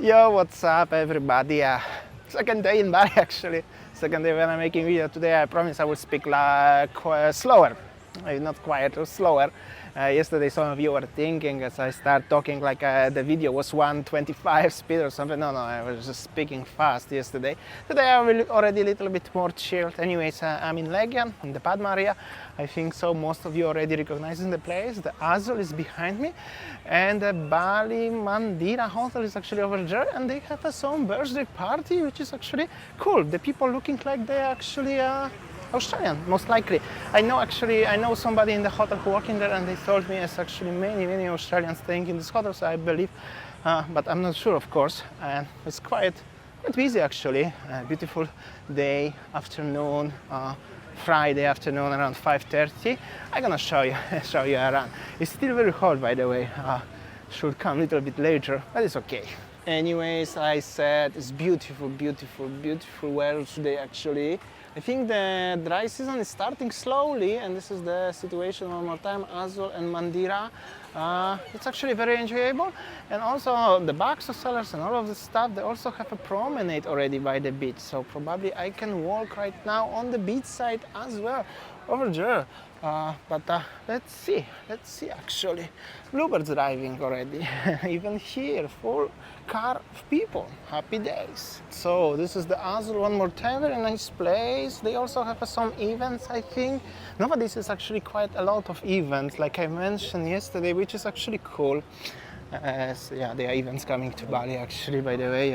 Yo, what's up everybody? Second day in Bali actually. Second day when I'm making video today. I promise I will speak like slower. Not quiet, slower. Yesterday some of you were thinking as I start talking like the video was 125 speed or something. No, I was just speaking fast yesterday. Today I'm already a little bit more chilled. Anyways, I'm in Legian, in the Padma area. I think so most of you already recognizing the place. The Azul is behind me and the Bali Mandira hotel is actually over there, and they have a some birthday party which is actually cool. The people looking like they actually Australian, most likely. I know somebody in the hotel who working there, and they told me it's actually many Australians staying in this hotel, so I believe, but I'm not sure of course. And it's quite busy actually. Beautiful day, afternoon, Friday afternoon around 5:30. I'm gonna show you around. It's still very hot, by the way. Should come a little bit later, but it's okay. Anyways, I said it's beautiful weather today actually. I think the dry season is starting slowly, and this is the situation one more time, Azul and Mandira. It's actually very enjoyable, and also the bakso sellers and all of the stuff, they also have a promenade already by the beach, so probably I can walk right now on the beach side as well, over there. But let's see actually. Bluebirds driving already, even here, full car of people, happy days. So this is the Azul one more time, very nice place. They also have some events, I think. Nowadays is actually quite a lot of events, like I mentioned yesterday, which is actually cool. So yeah, there are events coming to Bali actually, by the way.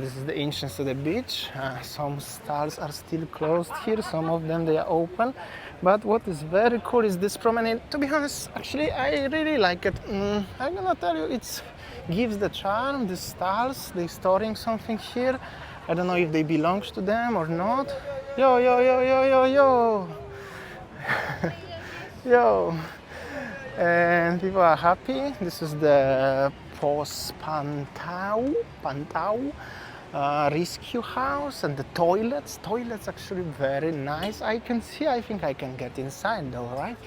This is the entrance to the beach. Some stores are still closed here, some of them they are open. But what is very cool is this promenade. To be honest, actually I really like it. I'm gonna tell you, it gives the charm. The stars, they storing something here. I don't know if they belong to them or not. Yo yo. And people are happy. This is the Pos Pantau rescue house, and the toilets actually very nice. I think I can get inside though, right?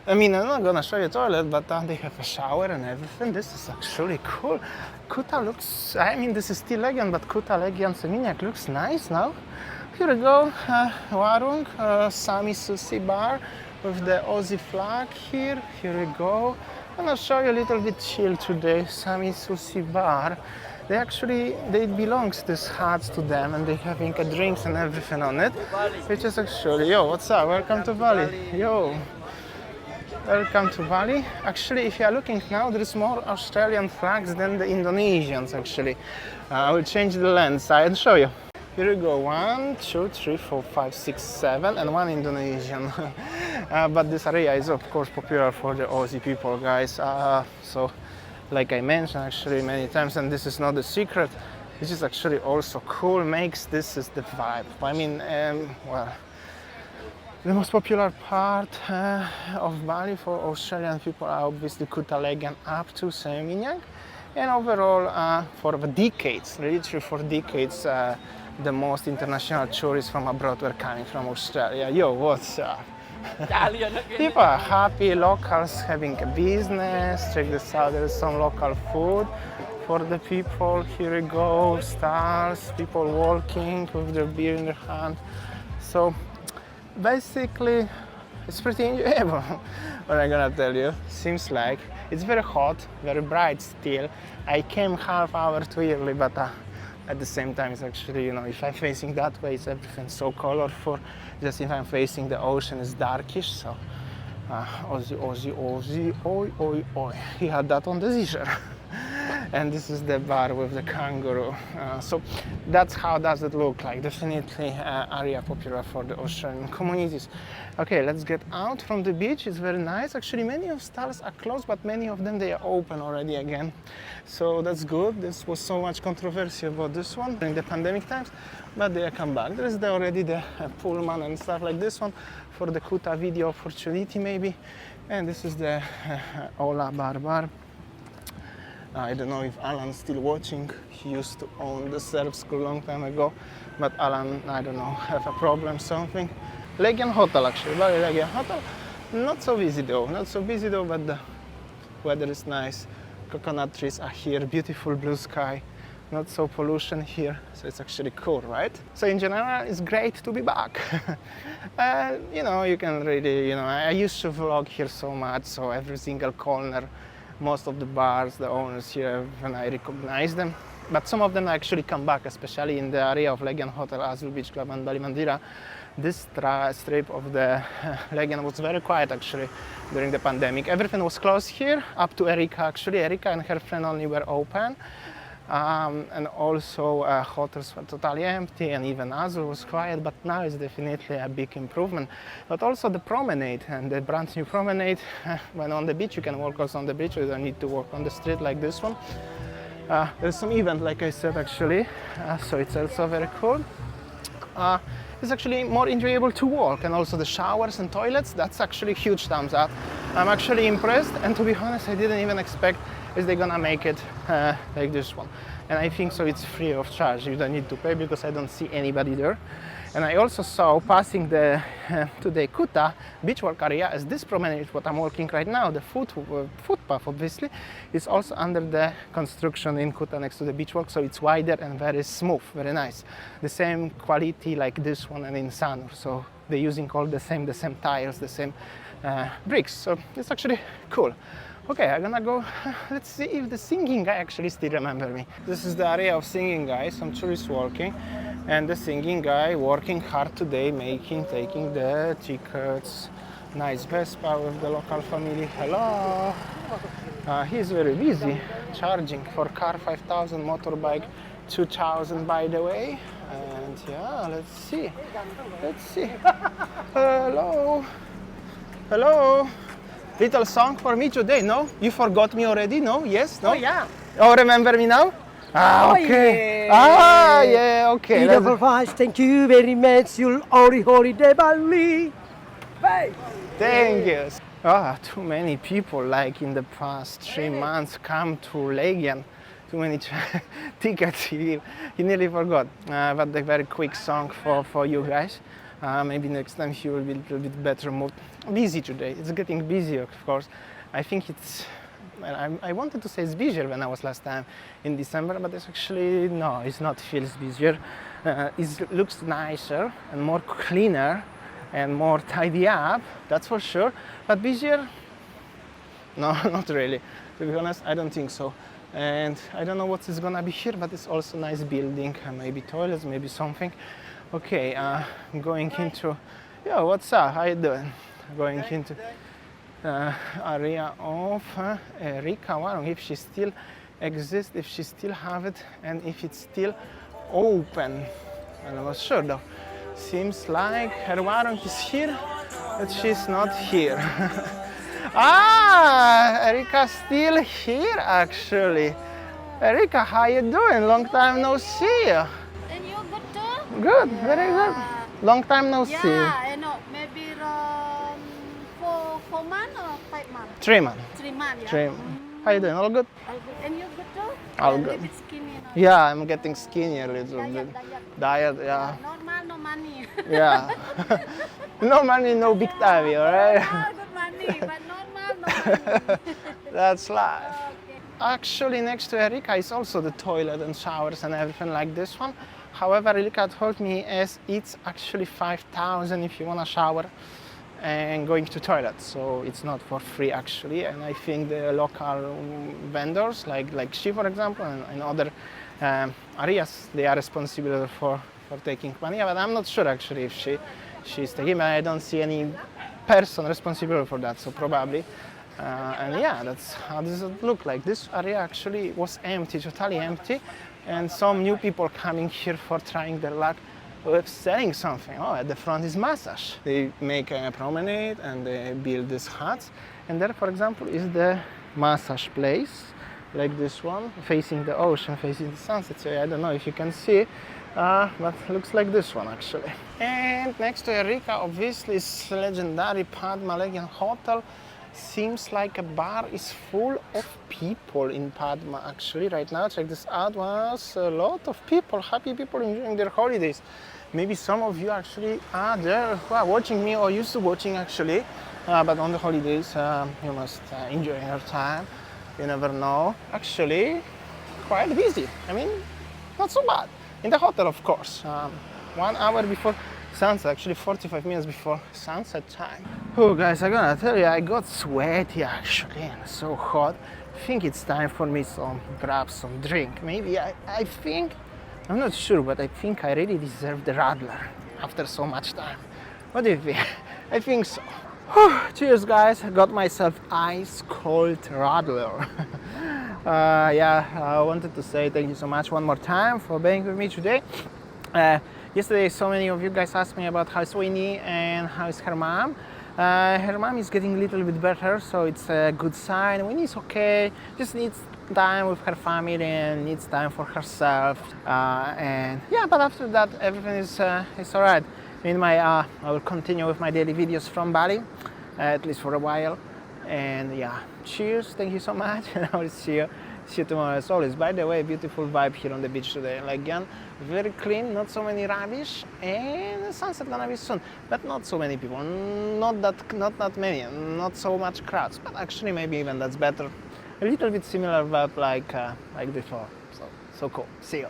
I mean, I'm not gonna show you toilet, but they have a shower and everything. This is actually cool. Kuta looks, I mean, this is still Legian, but Kuta Legian Seminyak looks nice now. Here we go, Warung, Sami Sushi Bar with the Aussie flag here. Here we go. I'm gonna show you a little bit chill today. Sami Sushi Bar. They belongs this hats to them, and they having drinks and everything on it, which is actually, yo, what's up? Welcome to Bali. Yo, welcome to Bali. Actually, if you are looking now, there is more Australian flags than the Indonesians actually. I will change the lens and show you. Here we go, 1, 2, 3, 4, 5, 6, 7, and one Indonesian. But this area is of course popular for the Aussie people, guys. So, like I mentioned actually many times, and this is not a secret, this is actually also cool, this is the vibe. I mean, well, the most popular part of Bali for Australian people are obviously Kuta Legian up to Seminyak, and overall for decades, literally for decades, the most international tourists from abroad were coming from Australia. Yo, what's up? People are happy, locals having a business. Check this out, there is some local food for the people. Here we go, stars, people walking with their beer in their hand. So basically it's pretty enjoyable. What I'm gonna tell you, seems like it's very hot, very bright still. I came half hour too early, but at the same time, it's actually, you know, if I'm facing that way, it's everything so colorful. Just if I'm facing the ocean, it's darkish. So, Aussie, oi. He had that on the t-shirt. And this is the bar with the kangaroo. So that's how does it look like. Definitely area popular for the Australian communities. Okay, let's get out from the beach. It's very nice. Actually, many of stores are closed, but many of them, they are open already again. So that's good. This was so much controversy about this one during the pandemic times, but they come back. There is already the Pullman and stuff like this one for the Kuta video opportunity maybe. And this is the Ola Bar. I don't know if Alan's still watching. He used to own the Serb school long time ago, but Alan, I don't know, have a problem, something. Legian Hotel actually, Bali Legian Hotel. Not so busy though, but the weather is nice. Coconut trees are here, beautiful blue sky. not so pollution here, so it's actually cool, right? So in general, it's great to be back. You know, you can really, you know, I used to vlog here so much, so every single corner, most of the bars, the owners here, when I recognize them. But some of them actually come back, especially in the area of Legian Hotel, Azul Beach Club and Bali Mandira. This strip of the Legian was very quiet actually during the pandemic. Everything was closed here, up to Erika actually. Erika and her friend only were open. And also hotels were totally empty, and even Azul was quiet, but now it's definitely a big improvement. But also the promenade, and the brand new promenade, when on the beach, you can walk also on the beach, you don't need to walk on the street like this one. There's some event, like I said actually, so it's also very cool. It's actually more enjoyable to walk, and also the showers and toilets, that's actually huge thumbs up. I'm actually impressed, and to be honest, I didn't even expect is they gonna make it like this one. And I think so it's free of charge, you don't need to pay because I don't see anybody there. And I also saw passing the today Kuta beachwalk area, as this promenade what I'm walking right now, the footpath obviously, is also under the construction in Kuta next to the beachwalk, so it's wider and very smooth, very nice. The same quality like this one and in Sanur, so they're using all the same tiles, the same bricks, so it's actually cool. Okay, I'm gonna go, let's see if the singing guy actually still remember me. This is the area of singing guy, some tourists walking, and the singing guy working hard today, taking the tickets. Nice Vespa with the local family, hello. He's very busy, charging for car 5,000, motorbike 2,000 by the way. And yeah, let's see. Hello. Little song for me today, no? You forgot me already, no? Yes? No? Oh, yeah. Oh, remember me now? Okay. Yeah, okay. Beautiful voice, thank you very much. You'll only holiday Bali. Bye. Thank you. Too many people, like in the past 3 months, come to Legian. Too many tickets. He nearly forgot. But a very quick song for you guys. Maybe next time he will be a little bit better mood. Busy today. It's getting busier, of course. I think it's. I wanted to say it's busier when I was last time in December, but it's actually no. It's not. Feels busier. It looks nicer and more cleaner and more tidy up. That's for sure. But busier? No, not really. To be honest, I don't think so. And I don't know what is gonna be here, but it's also a nice building. Maybe toilets, maybe something. Okay, I'm going into. Yo, what's up? How you doing? Going into area of Erika Warung, if she still exists, if she still have it, and if it's still open. I'm not sure though. Seems like her Warung is here, but she's not here. Erika's still here actually. Erika, how you doing? Long time no see you. And you good too? Good, very good. Long time no see. Yeah, I know. Maybe 4 months or 5 months? 3 months. 3 months, yeah. 3 months. How you doing? All good? All good. And you good too? All A good. little bit skinny now. Yeah, I'm getting skinnier a little bit. Diet, yeah. Normal, no money. Yeah. No money, no big time, alright? Good money, but normal, no money. That's life. Okay. Actually, next to Erika is also the toilet and showers and everything like this one. However, Erika told me as it's actually 5,000 if you want to shower and going to toilet, so it's not for free actually. And I think the local vendors, like she for example, and other areas, they are responsible for taking money. But I'm not sure actually if she's taking. But I don't see any person responsible for that, so probably. And yeah, that's how does it look like. This area actually was empty, totally empty, and some new people coming here for trying their luck with selling something. Oh, at the front is massage. They make a promenade and they build these huts, and there, for example, is the massage place, like this one, facing the ocean, facing the sunset. So I don't know if you can see, but looks like this one actually. And next to Erika, obviously, is legendary Padma Legian Hotel. Seems like a bar is full of people in Padma actually right now. Check this out. Was a lot of people, happy people enjoying their holidays. Maybe some of you actually are there who are watching me or used to watching actually, but on the holidays you must enjoy your time. You never know. Actually, quite busy. I mean, not so bad. In the hotel, of course. 1 hour before sunset, actually 45 minutes before sunset time. Oh guys, I'm gonna tell you, I got sweaty actually and so hot. I think it's time for me to grab some drink. Maybe I think, I'm not sure, but I think I really deserve the radler after so much time. What do you think? I think so. Cheers guys, I got myself ice cold radler. I wanted to say thank you so much one more time for being with me today. Yesterday so many of you guys asked me about how's Winnie and how's her mom. Her mom is getting a little bit better, so it's a good sign. Winnie's okay, just needs time with her family and needs time for herself. But after that everything is alright. I will continue with my daily videos from Bali, at least for a while. And yeah, cheers, thank you so much, and I will see you tomorrow as always. By the way, beautiful vibe here on the beach today. Legian, very clean, not so many rubbish, and the sunset gonna be soon. But not so many people, not that many, not so much crowds. But actually, maybe even that's better. A little bit similar vibe like before. So cool. See you.